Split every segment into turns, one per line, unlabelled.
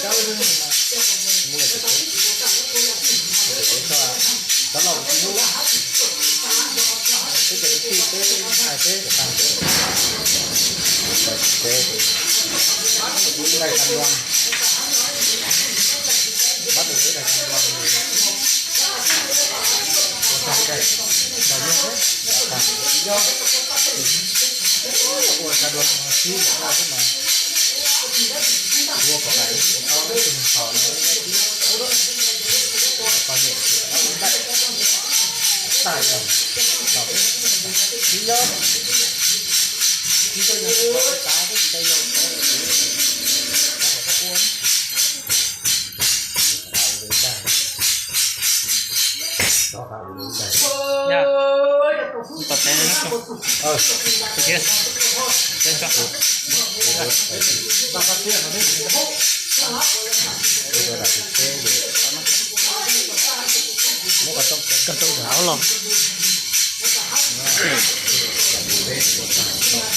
เจ้าเรื่องนะมึงเลยตลอดรู้ว่าที่จะตีเต้หายเต้ต่างเต้ดูได้กันวันบัดดูได้กันวันก็ใช่แต่เนี่ยต่างย่อโอ้ยกระโดดชี้เข้าขึ้นมาวัวของไหนเขาไม่ถึงเขาเลยตอนนี้เขาได้ตายแล้วดอกชี้ย่อชี้ตัวยังตาก็ชี้ตัวยังเขาอ้วนเอาเลยได้ต่อขาเลยได้
ยากตัดแน่นะครับโอเคเล่นครับ
บางประเทศมันไม่มีระดับเท่เลยมันก็ต้องหาหรอก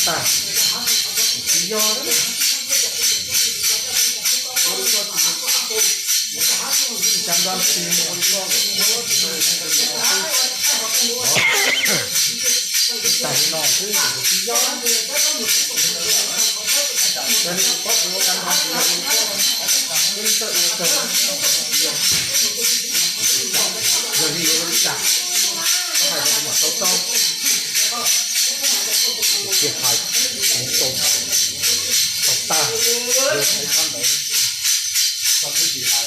ตาย้อนจำวันที่มันก็ตายนอนคือย้อนdan kok bukan hati untuk jadi kita phải là một số to thiệt hại một số ta được thấy con đấy có cái gì hại